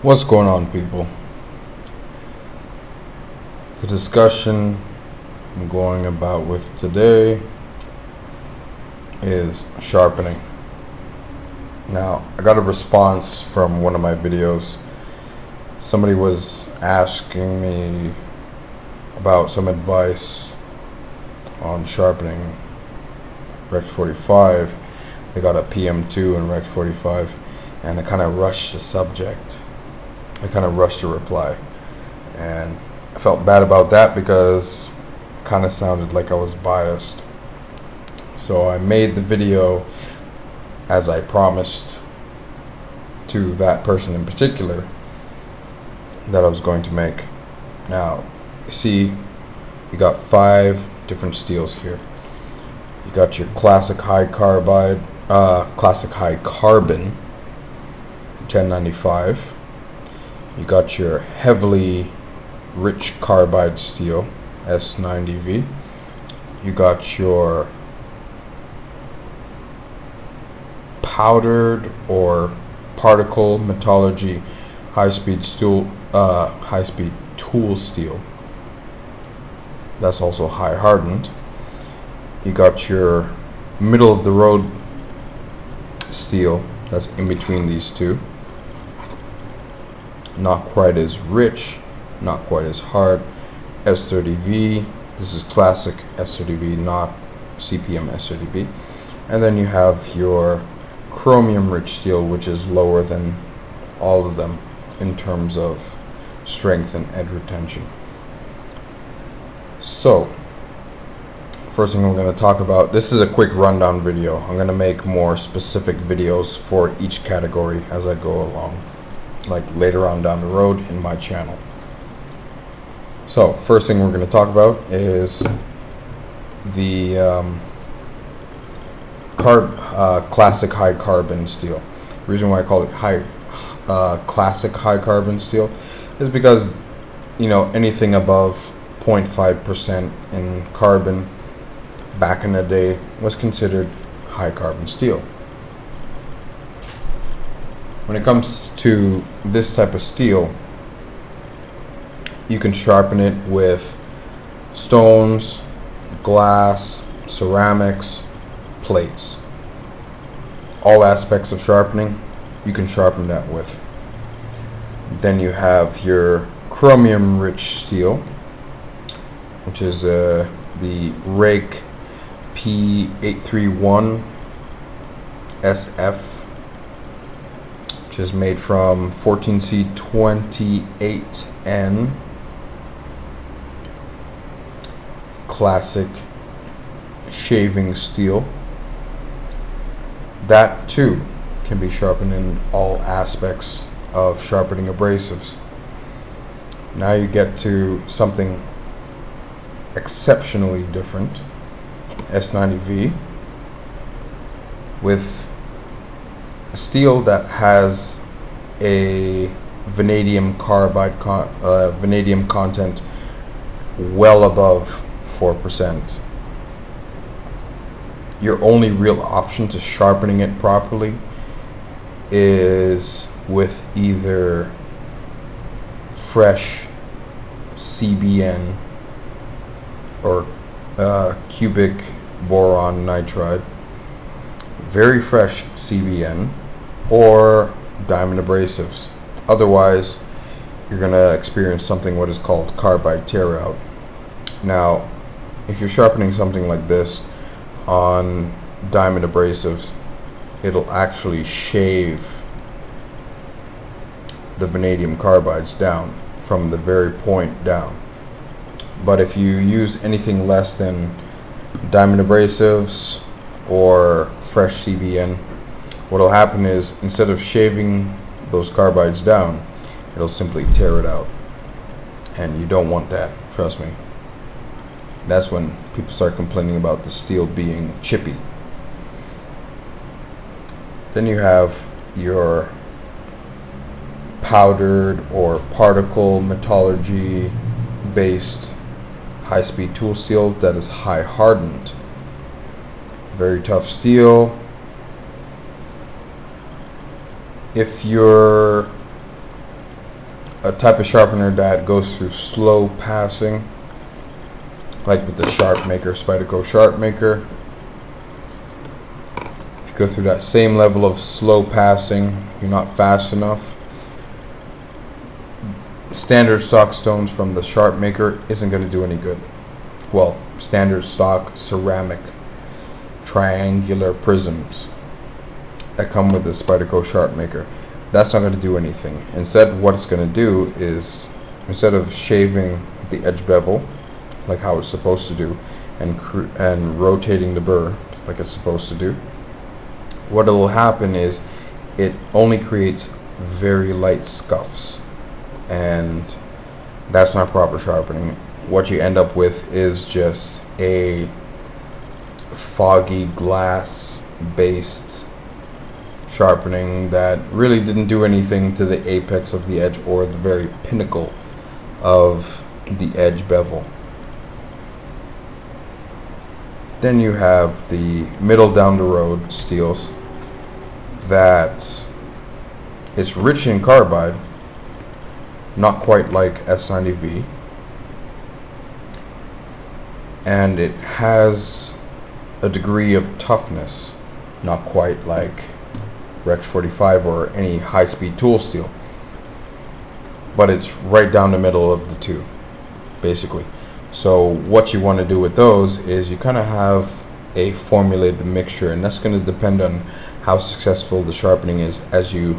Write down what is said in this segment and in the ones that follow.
What's going on, people? The discussion I'm going about with today is sharpening. Now, I got a response from one of my videos. Somebody was asking me about some advice on sharpening Rec 45. They got a PM2 and Rec 45, and I kind of rushed the subject. I kind of rushed a reply, and I felt bad about that because it kind of sounded like I was biased. So I made the video as I promised to that person in particular that I was going to make. Now, you see, you got 5 different steels here. You got your classic high carbon 1095. You got your heavily rich carbide steel, S90v. You got your powdered or particle metallurgy high-speed tool steel. That's also high hardened. You got your middle of the road steel that's in between these two. Not quite as rich, not quite as hard. S30V. This is classic S30V, not CPM S30V. And then you have your chromium rich steel, which is lower than all of them in terms of strength and edge retention. So, first thing I'm going to talk about, this is a quick rundown video. I'm going to make more specific videos for each category as I go along, like later on down the road in my channel. So, first thing we're going to talk about is the classic high carbon steel. The reason why I call it classic high carbon steel is because, you know, anything above 0.5% in carbon back in the day was considered high carbon steel. When it comes to this type of steel, you can sharpen it with stones, glass, ceramics, plates. All aspects of sharpening you can sharpen that with. Then you have your chromium rich steel, which is the Rake P831 SF, which is made from 14C28N classic shaving steel. That too can be sharpened in all aspects of sharpening abrasives. Now you get to something exceptionally different, S90V, with a steel that has a vanadium vanadium content well above 4%. Your only real option to sharpening it properly is with either fresh CBN or cubic boron nitride, very fresh CBN, or diamond abrasives. Otherwise, you're going to experience something what is called carbide tear out. Now, if you're sharpening something like this on diamond abrasives, it'll actually shave the vanadium carbides down from the very point down. But if you use anything less than diamond abrasives or fresh CBN, what will happen is, instead of shaving those carbides down, it'll simply tear it out, and you don't want that, trust me. That's when people start complaining about the steel being chippy. Then you have your powdered or particle metallurgy based high-speed tool steel that is high hardened. Very tough steel. If you're a type of sharpener that goes through slow passing, like with the Sharpmaker, Spyderco Sharpmaker. If you go through that same level of slow passing, you're not fast enough. Standard stock stones from the Sharpmaker isn't going to do any good. Well, standard stock ceramic triangular prisms that come with the Spyderco Sharpmaker, that's not going to do anything. Instead, what it's going to do is, instead of shaving the edge bevel like how it's supposed to do and rotating the burr like it's supposed to do, what will happen is it only creates very light scuffs, and that's not proper sharpening. What you end up with is just a foggy glass based sharpening that really didn't do anything to the apex of the edge or the very pinnacle of the edge bevel. Then you have the middle down the road steels that is rich in carbide, not quite like S90v, and it has a degree of toughness, not quite like Rex 45 or any high-speed tool steel, but it's right down the middle of the two, basically. So what you want to do with those is you kind of have a formulated mixture, and that's going to depend on how successful the sharpening is as you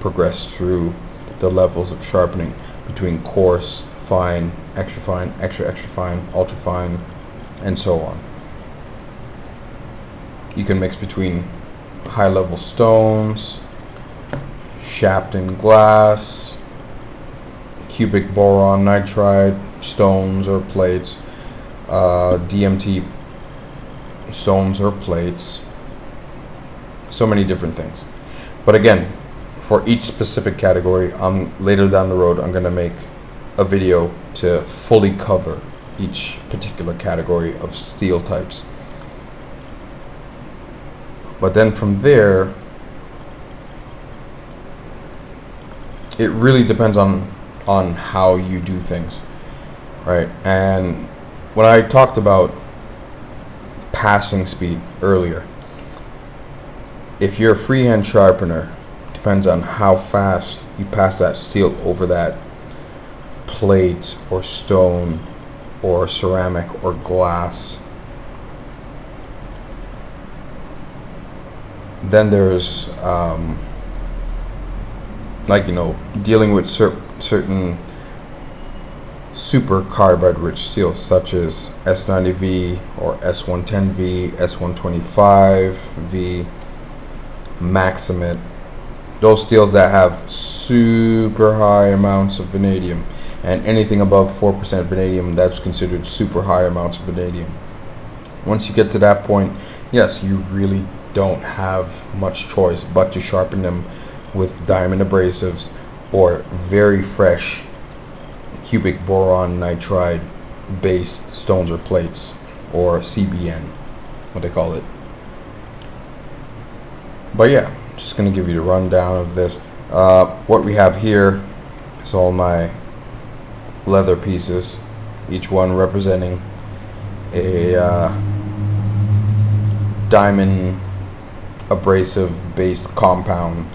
progress through the levels of sharpening between coarse, fine, extra fine, extra fine, ultra fine, and so on. You can mix between high level stones, Sharpening glass, cubic boron nitride stones or plates, DMT stones or plates, so many different things. But again, for each specific category, later down the road I'm going to make a video to fully cover each particular category of steel types. But then from there, it really depends on how you do things, right? And when I talked about passing speed earlier, if you're a freehand sharpener, it depends on how fast you pass that steel over that plate or stone or ceramic or glass. Then there's like, you know, dealing with certain super carbide rich steels such as S90v or S110v, S125v, Maximate, those steels that have super high amounts of vanadium, and anything above 4% vanadium, that's considered super high amounts of vanadium. Once you get to that point, yes, you really don't have much choice but to sharpen them with diamond abrasives or very fresh cubic boron nitride based stones or plates, or CBN, what they call it. But yeah, just going to give you the rundown of this. What we have here is all my leather pieces, each one representing a diamond abrasive based compound.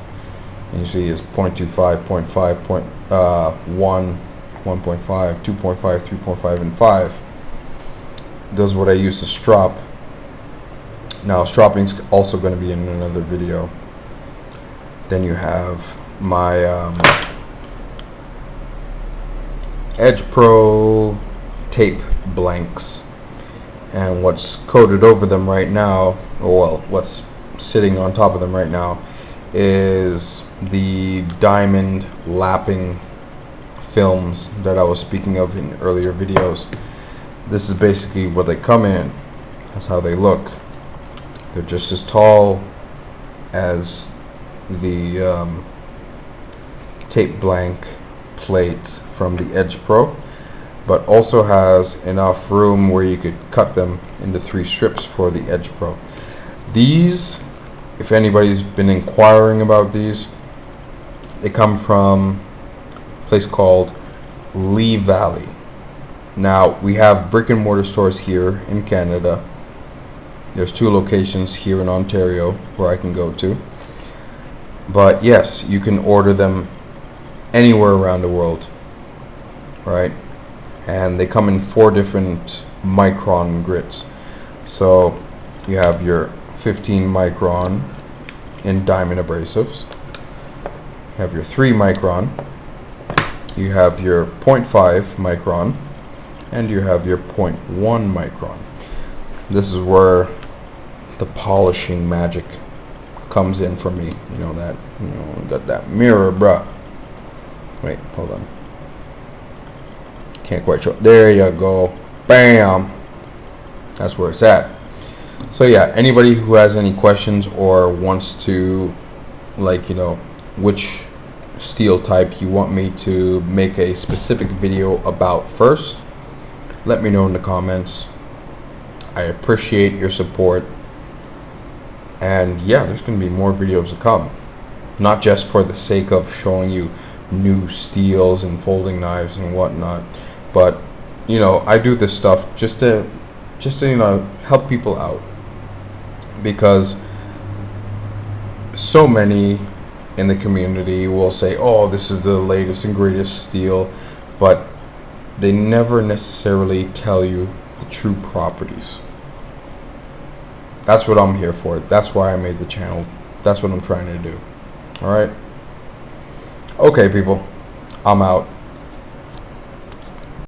And you see it's 0.25, 0.5, 1, 1.5, 2.5, 3.5, and 5. Those are what I use to strop. Now stropping is also going to be in another video. Then you have my Edge Pro tape blanks, and what's coated over them right now, or well, what's sitting on top of them right now, is the diamond lapping films that I was speaking of in earlier videos. This is basically what they come in. That's how they look. They're just as tall as the tape blank plate from the Edge Pro, but also has enough room where you could cut them into 3 strips for the Edge Pro. These, if anybody's been inquiring about these, they come from place called Lee Valley. Now, we have brick and mortar stores here in Canada. There's 2 locations here in Ontario where I can go to. But yes, you can order them anywhere around the world, right? And they come in 4 different micron grits. So you have your 15 micron in diamond abrasives, you have your 3 micron, you have your 0.5 micron, and you have your 0.1 micron. This is where the polishing magic comes in for me. You know that, got that mirror, bruh. Wait, hold on. Can't quite show. There you go. Bam. That's where it's at. So yeah, anybody who has any questions or wants to, like, which steel type you want me to make a specific video about first, let me know in the comments. I appreciate your support. And yeah, there's going to be more videos to come. Not just for the sake of showing you new steels and folding knives and whatnot, but I do this stuff just to help people out, because so many in the community will say, oh, this is the latest and greatest steel, but they never necessarily tell you the true properties. That's what I'm here for. That's why I made the channel. That's what I'm trying to do. Alright? Okay, people. I'm out.